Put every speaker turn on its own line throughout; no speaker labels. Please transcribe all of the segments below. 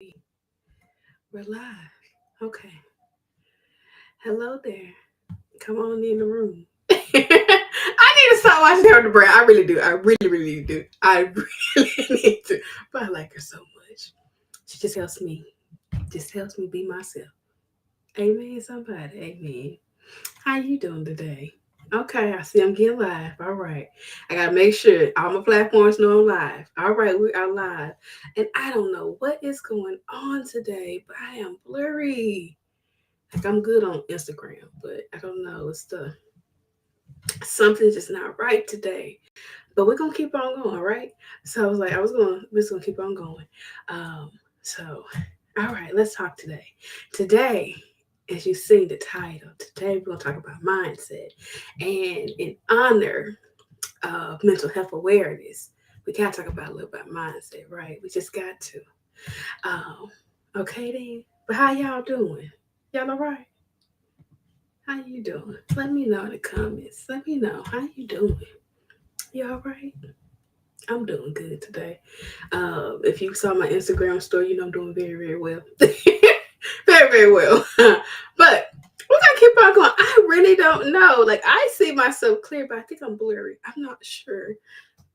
We're live. Okay. Hello there. Come on in the room. I need to stop watching her the brand. I really do. I really do. I really need to. But I like her so much. She just helps me be myself. Amen, somebody. Amen. How you doing today? Okay, I see I'm getting live. All right. I gotta make sure all my platforms know I'm live. All right, we are live. And I don't know what is going on today, but I am blurry. Like I'm good on Instagram, but I don't know. It's the something's just not right today. But we're gonna keep on going, right? So I was like, we're just gonna keep on going. So all right, let's talk today. Today, as you see the title, today we're gonna talk about mindset. And in honor of mental health awareness, we gotta talk about a little about mindset, right? We just got to. Um, okay then. But how y'all doing? Y'all all right? How you doing? Let me know in the comments. Let me know how you doing. You all right? I'm doing good today. If you saw my Instagram story, you know I'm doing very well. Very well. But we're gonna keep on going. I really don't know. Like I see myself clear, but I think I'm blurry. I'm not sure.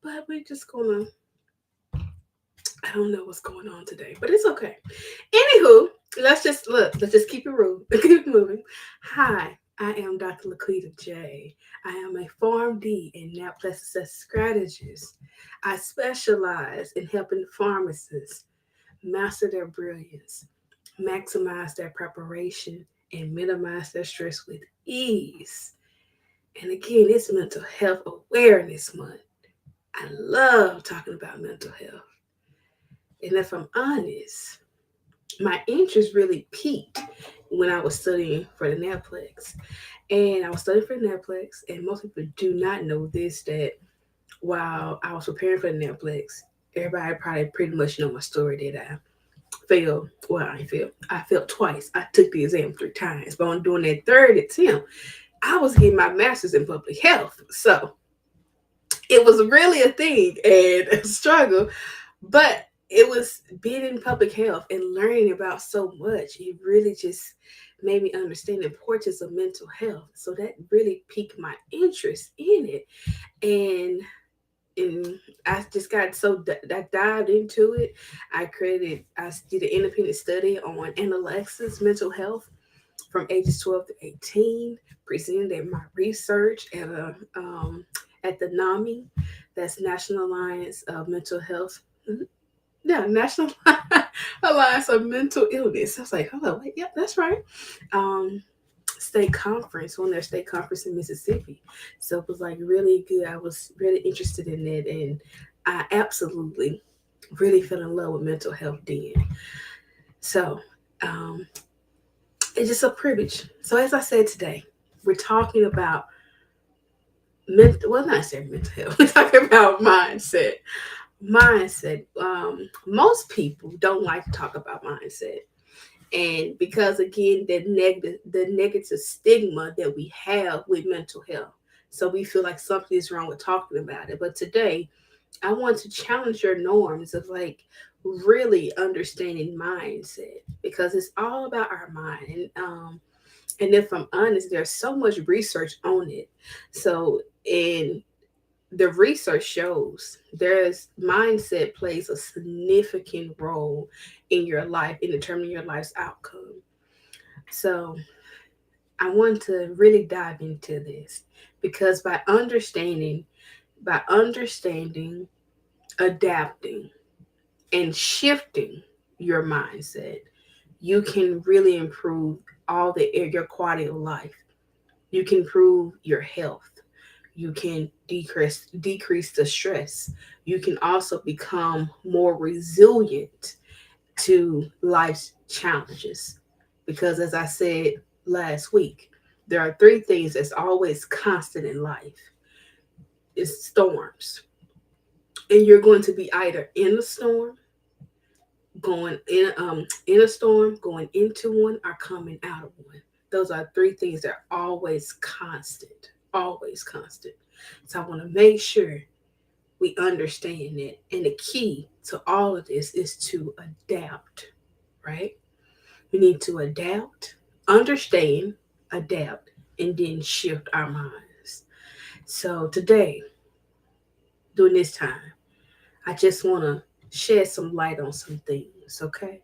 But we're just gonna I don't know what's going on today, but it's okay. Anywho, let's just keep it moving. Keep it moving. Hi, I am Dr. LaQuita J. I am a PharmD and Naplex strategist. I specialize in helping pharmacists master their brilliance, maximize their preparation, and minimize their stress with ease. And again, it's Mental Health Awareness Month. I love talking about mental health. And if I'm honest, my interest really peaked when I was studying for the Naplex. And I was studying for the Naplex, and most people do not know this that while I was preparing for the Naplex, everybody probably pretty much know my story that I failed. Well, I failed. I failed twice. I took the exam 3 times, but on doing that third attempt, I was getting my master's in public health. So it was really a thing and a struggle. But it was being in public health and learning about so much. It really just made me understand the importance of mental health. So that really piqued my interest in it. And I just got I dived into it. I did an independent study on adolescents' mental health from ages 12 to 18. Presented my research at the NAMI, that's National Alliance of Mental Health. Yeah, National Alliance of Mental Illness. I was like, hold on, wait, yeah, that's right. Um, State conference, one of their state conference in Mississippi. So it was like really good. I was really interested in it, and I absolutely really fell in love with mental health then. So um, it's just a privilege. So as I said today, we're talking about mental. Well, not saying mental health. We're talking about mindset. Most people don't like to talk about mindset, and because again, the negative stigma that we have with mental health, so we feel like something is wrong with talking about it. But today, I want to challenge your norms of like really understanding mindset because it's all about our mind. And if I'm honest, there's so much research on it. So in the research shows there's mindset plays a significant role in your life in determining your life's outcome. So I want to really dive into this because by understanding, adapting, and shifting your mindset, you can really improve your quality of life. You can improve your health. You can decrease the stress. You can also become more resilient to life's challenges. Because as I said last week, there are 3 things that's always constant in life. It's storms. And you're going to be either in a storm, in a storm, going into one, or coming out of one. Those are 3 things that are always constant. Always constant. So I want to make sure we understand it. And the key to all of this is to adapt. right? We need to adapt, understand, adapt, and then shift our minds. So today, during this time, I just want to shed some light on some things, okay?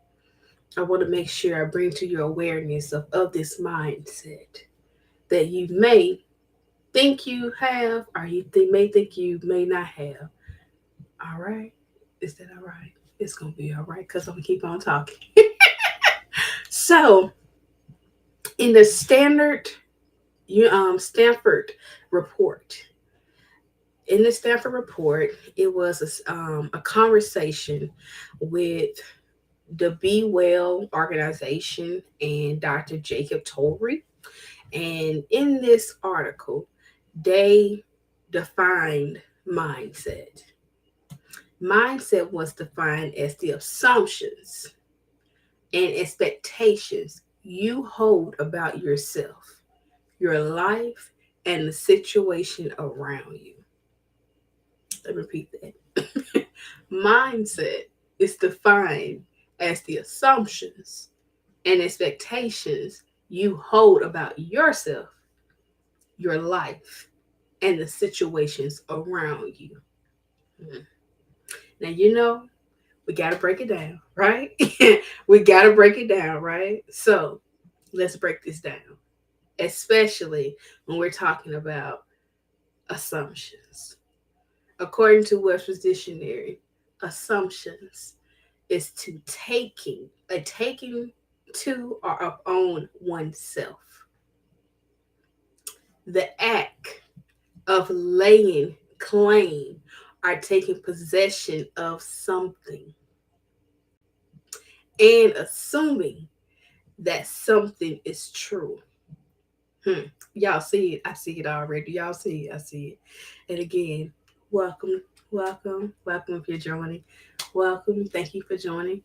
I want to make sure I bring to your awareness of this mindset that you may think you have, or may think you may not have. All right? Is that all right? It's going to be all right because I'm going to keep on talking. So, in the Stanford report, in the Stanford report, it was a conversation with the Be Well organization and Dr. Jacob Torrey. And in this article, they defined mindset. Mindset was defined as the assumptions and expectations you hold about yourself, your life, and the situation around you. Let me repeat that. Mindset is defined as the assumptions and expectations you hold about yourself, your life, and the situations around you. Mm. Now, we got to break it down, right? We got to break it down, right? So, let's break this down, especially when we're talking about assumptions. According to Webster's Dictionary, assumptions is taking to or upon oneself. The act of laying claim or taking possession of something and assuming that something is true. Hmm. Y'all see it. I see it already. Y'all see it. I see it. And again, welcome, welcome if you're joining. Welcome. Thank you for joining.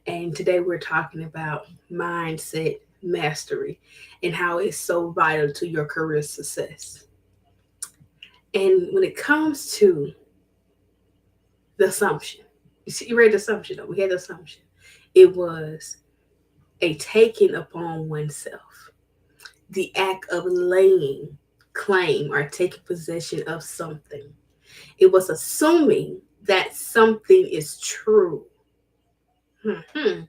And today we're talking about mindset mastery and how it's so vital to your career success. And when it comes to the assumption, you see, you read the assumption though. We had the assumption. It was a taking upon oneself, the act of laying claim or taking possession of something. It was assuming that something is true. Hmm.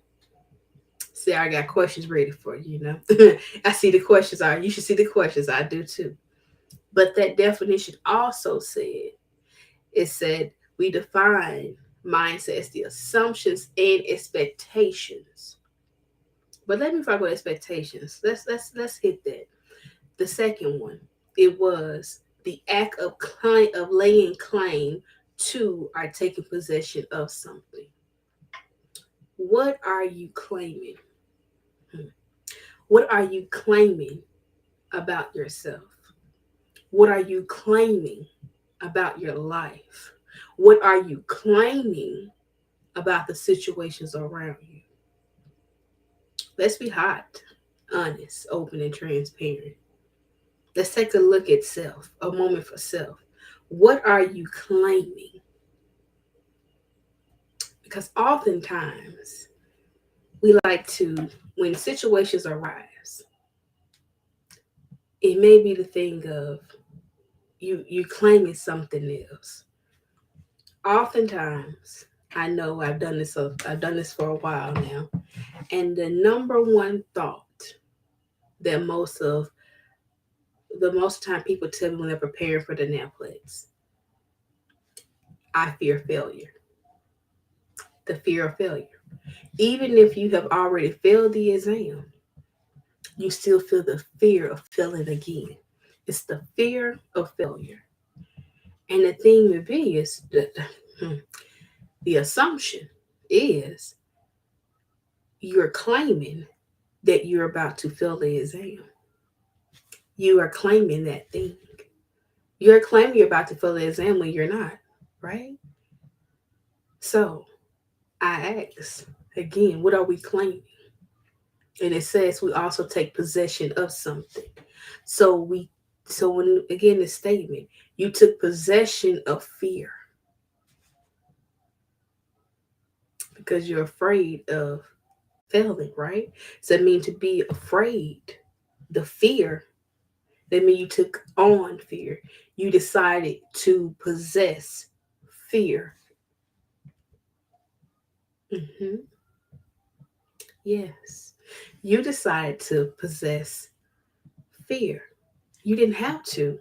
See, I got questions ready for you. I see the questions are. You should see the questions. I do too. But that definition also said we define mindset as the assumptions and expectations. But let me talk about expectations. Let's hit that. The second one, it was the act of laying claim to or taking possession of something. What are you claiming? Hmm. What are you claiming about yourself? What are you claiming about your life? What are you claiming about the situations around you? Let's be hot, honest, open, and transparent. Let's take a look at self, a moment for self. What are you claiming? Because oftentimes we like to, when situations arise, it may be the thing of you claiming something else. Oftentimes, I know I've done this for a while now, and the number one thought that most time people tell me when they're preparing for the Naplex, I fear failure. The fear of failure. Even if you have already failed the exam, you still feel the fear of failing again. It's the fear of failure. And the thing would be is that the assumption is you're claiming that you're about to fail the exam. You are claiming that thing. You're claiming you're about to fail the exam when you're not, right? So I ask again, what are we claiming? And it says we also take possession of something. So when again the statement, you took possession of fear because you're afraid of failing, right? So it means to be afraid, the fear. That means you took on fear. You decided to possess fear. Hmm. Yes. You decided to possess fear. You didn't have to,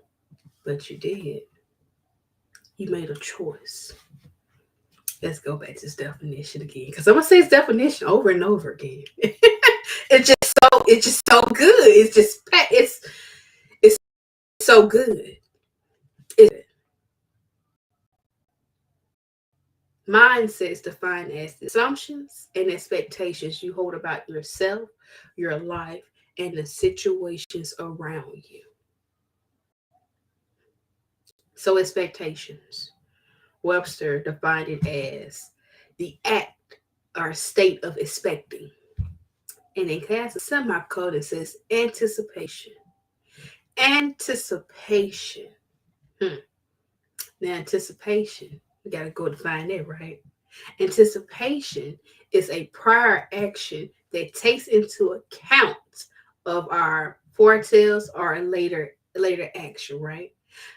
but you did. You made a choice. Let's go back to this definition again, because I'm gonna say this definition over and over again. It's just so good. It's so good. It's mindset is defined as the assumptions and expectations you hold about yourself, your life, and the situations around you. So expectations. Webster defined it as the act or state of expecting. And it has a semicolon that says anticipation. Anticipation. Hmm. Now, anticipation, we got to go define it, right? Anticipation is a prior action that takes into account of our foretells or a later action, right?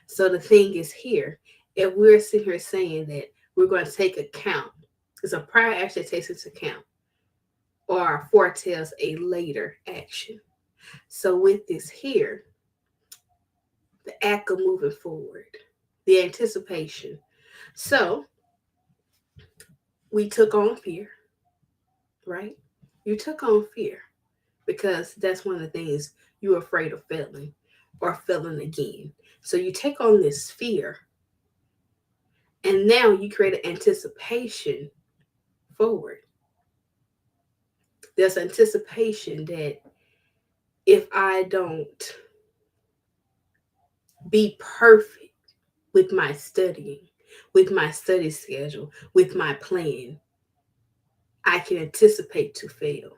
So the thing is here, if we're sitting here saying that we're going to take account, it's a prior action that takes into account or foretells a later action. So with this here, the act of moving forward, the anticipation. So we took on fear, right? You took on fear because that's one of the things you're afraid of failing or failing again. So you take on this fear, and now you create an anticipation forward. There's anticipation that if I don't be perfect with my studying, with my study schedule, with my plan, I can anticipate to fail.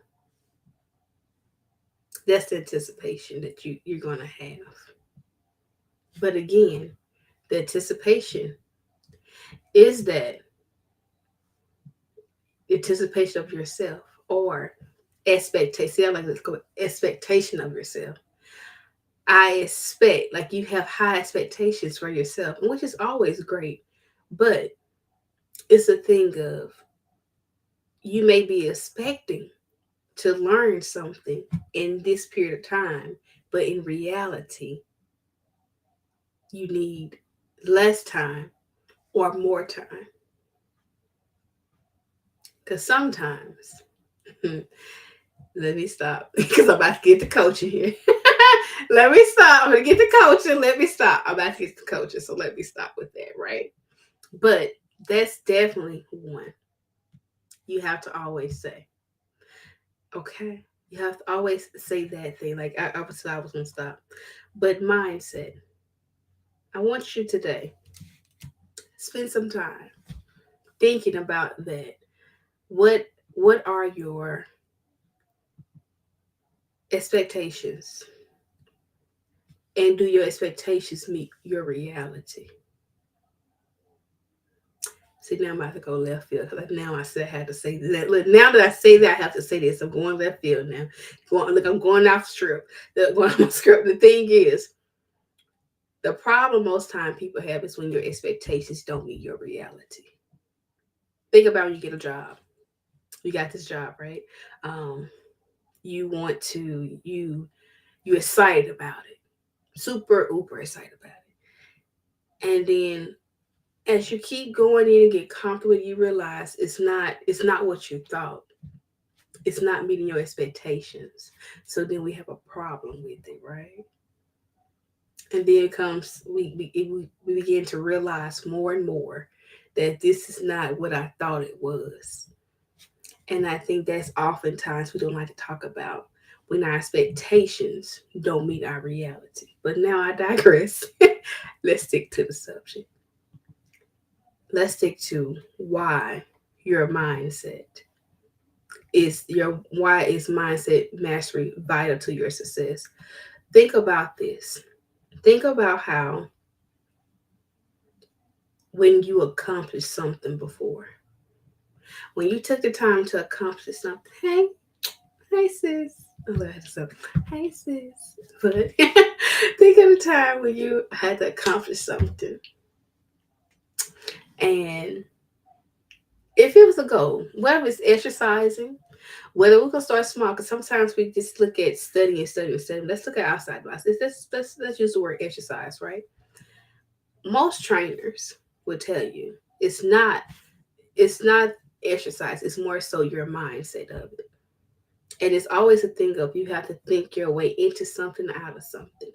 That's the anticipation that you're going to have. But again, the anticipation is that anticipation of yourself or expectation. See, I like to go expectation of yourself. I expect, like you have high expectations for yourself, which is always great. But it's a thing of you may be expecting to learn something in this period of time, but in reality, you need less time or more time. Because sometimes, let me stop because I'm about to get to coaching here. Let me stop. I'm going to get to coaching. Let me stop. I'm about to get to coaching. So let me stop with that, right? But that's definitely one you have to always say. Okay. You have to always say that thing. Like I was going to stop. But mindset. I want you today, spend some time thinking about that. What are your expectations? And do your expectations meet your reality? See, now I'm about to go left field because now I said I had to say that. Look, now that I say that, I have to say this. I'm going left field now. Look, I'm going off script. Going off script. The thing is, the problem most time people have is when your expectations don't meet your reality. Think about when you get a job. You got this job, right? Um, you want to you excited about it, super uber excited about it, and then as you keep going in and get comfortable, you realize it's not what you thought. It's not meeting your expectations. So then we have a problem with it, right? And then comes we begin to realize more and more that this is not what I thought it was. And I think that's oftentimes we don't like to talk about when our expectations don't meet our reality. But now I digress. Let's stick to the subject. Let's stick to why your mindset why is mindset mastery vital to your success. Think about this. Think about how when you accomplished something before, when you took the time to accomplish something, hey, Hi, sis. Oh, so, hey, sis. But think of the time when you had to accomplish something. And if it was a goal, whether it's exercising, whether we can start small, because sometimes we just look at studying, studying, studying. Let's look at outside box. Let's use the word exercise, right? Most trainers will tell you it's not exercise. It's more so your mindset of it. And it's always a thing of you have to think your way into something, out of something.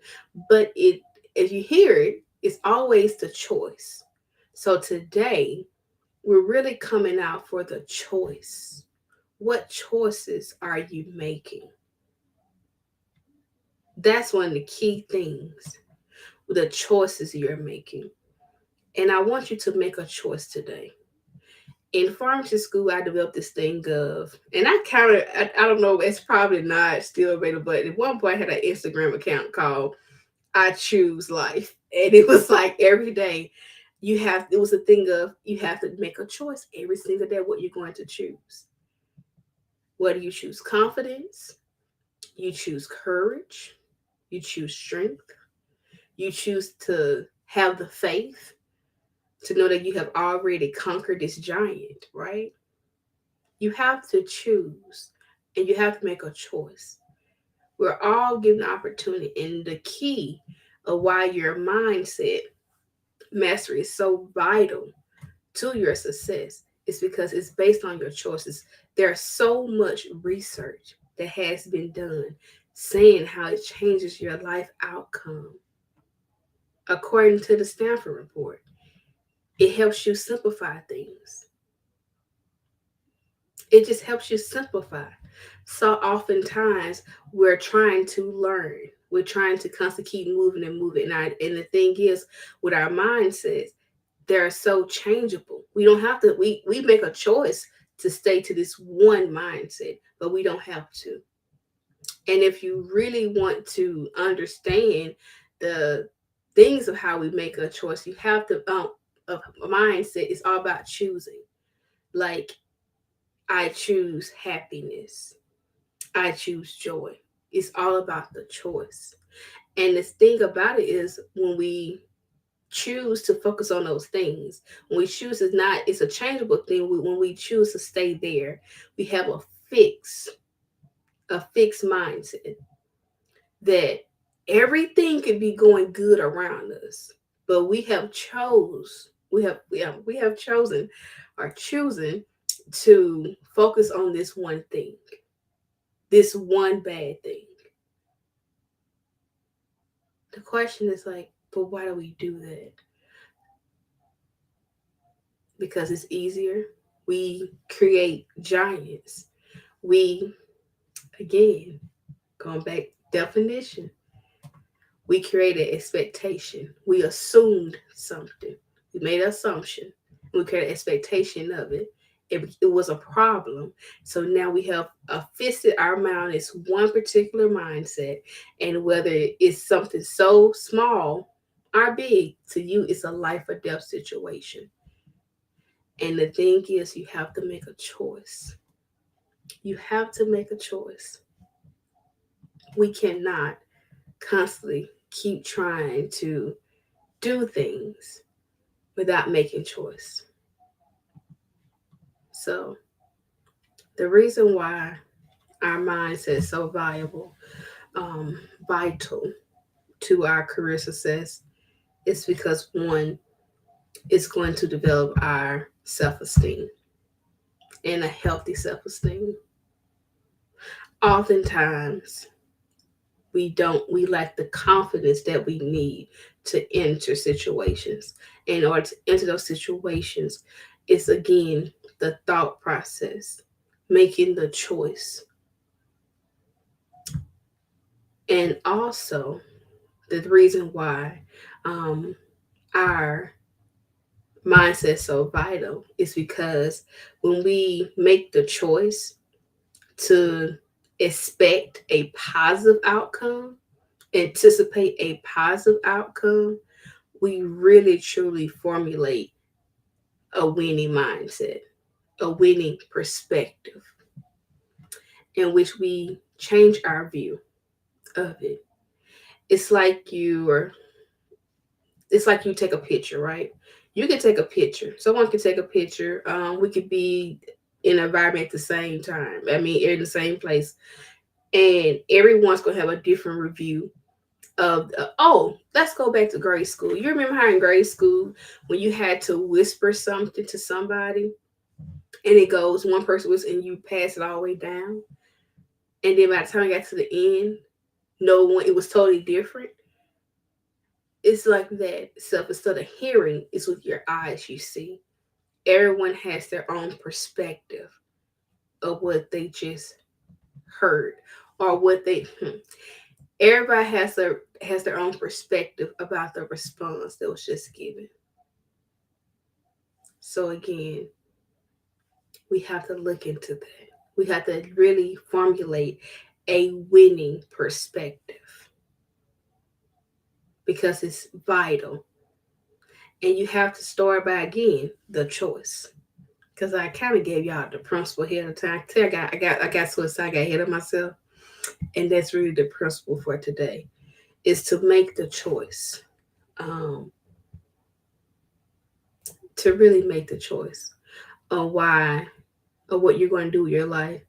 But it, if you hear it, it's always the choice. So today we're really coming out for the choice. What choices are you making? That's one of the key things. The choices you're making. And I want you to make a choice today. In pharmacy school, I developed this thing of, and I don't know, it's probably not still available, but at one point I had an Instagram account called I Choose Life. And it was like every day it was a thing of, you have to make a choice every single day what you're going to choose. Whether you choose confidence, you choose courage, you choose strength, you choose to have the faith to know that you have already conquered this giant, right? You have to choose and you have to make a choice. We're all given the opportunity, and the key of why your mindset mastery is so vital to your success is because it's based on your choices. There's so much research that has been done saying how it changes your life outcome. According to the Stanford report, it helps you simplify things. It just helps you simplify. So oftentimes we're trying to learn. We're trying to constantly keep moving and moving. And the thing is, with our mindsets, they're so changeable. We don't have to. We make a choice to stay to this one mindset, but we don't have to. And if you really want to understand the things of how we make a choice, you have to. A mindset is all about choosing. Like, I choose happiness. I choose joy. It's all about the choice. And the thing about it is when we choose to focus on those things, when we choose is not, it's a changeable thing. When we choose to stay there, we have fix, a fixed mindset that everything could be going good around us, but we have chosen or choosing to focus on this one thing, this one bad thing. The question is like, but why do we do that? Because it's easier. We create giants. We, again, going back, definition, we created expectation. We assumed something. We made an assumption. We created expectation of it. It was a problem. So now we have fisted our mind as one particular mindset. And whether it's something so small or big, to you, it's a life or death situation. And the thing is, you have to make a choice. You have to make a choice. We cannot constantly keep trying to do things without making choice. So the reason why our mindset is so um, vital to our career success is because one, it's going to develop our self-esteem and a healthy self-esteem. Oftentimes we lack the confidence that we need to enter situations. In order to enter those situations, it's again the thought process, making the choice. And also the reason why um, our mindset is so vital is because when we make the choice to expect a positive outcome, anticipate a positive outcome, we really truly formulate a winning mindset, a winning perspective. in which we change our view of it. It's like you are it's like you take a picture, right? You can take a picture. Someone can take a picture. We could be in an environment at the same time. I mean, in the same place, and everyone's gonna have a different review of. Oh, let's go back to grade school. You remember how in grade school when you had to whisper something to somebody, and it goes one person was, and you pass it all the way down, and then by the time I got to the end, no one. It was totally different. It's like that. So instead of hearing, it's with your eyes you see. Everyone has their own perspective of what they just heard or what they everybody has their own perspective about the response that was just given. So again, we have to look into that. We have to really formulate a winning perspective because it's vital. And you have to start by again the choice. Because I kind of gave y'all the principle ahead of time. I got so excited, I got ahead of myself, and that's really the principle for today: is to make the choice, um, to really make the choice of why, of what you're going to do with your life,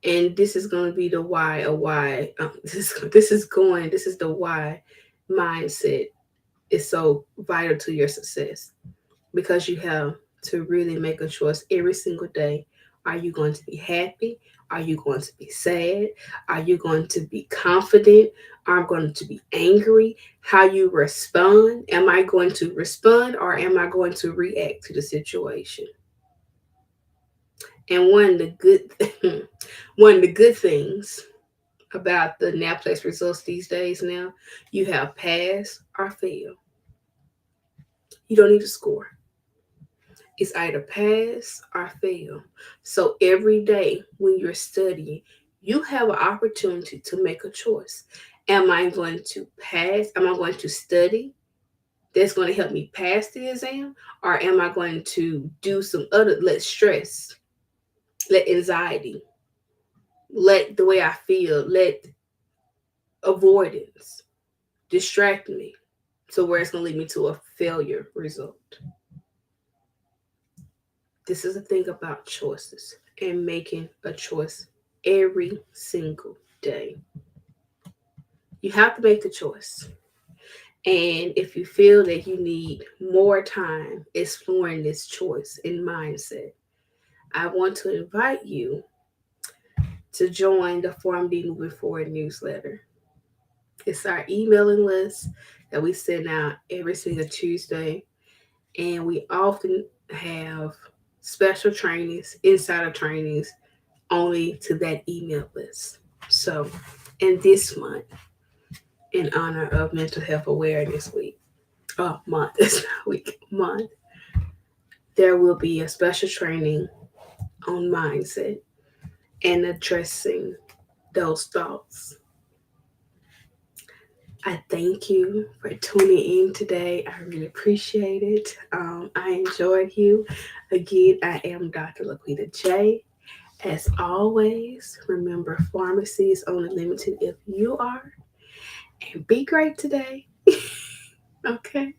and this is going to be the why of why. This is the why mindset is so vital to your success because you have to really make a choice every single day. Are you going to be happy? Are you going to be sad? Are you going to be confident? Are you going to be angry? How you respond? Am I going to respond or am I going to react to the situation? And one of the good things about the Naplex results these days now, you have pass or fail. You don't need to score. It's either pass or fail. So every day when you're studying, you have an opportunity to make a choice. Am I going to pass? Am I going to study that's going to help me pass the exam? Or am I going to do some other, let stress, let anxiety, let the way I feel, let avoidance distract me to where it's going to lead me to a failure result? This is the thing about choices and making a choice every single day. You have to make the choice. And if you feel that you need more time exploring this choice and mindset, I want to invite you to join the Form D Moving Forward newsletter. It's our emailing list that we send out every single Tuesday. And we often have special trainings, insider trainings only to that email list. So, in this month, in honor of Mental Health Awareness Week, month, it's not week, month, there will be a special training on mindset and addressing those thoughts. I thank you for tuning in today. I really appreciate it. I enjoyed you. Again, I am Dr. LaQuita J. As always, remember pharmacy is only limited if you are. And be great today. Okay.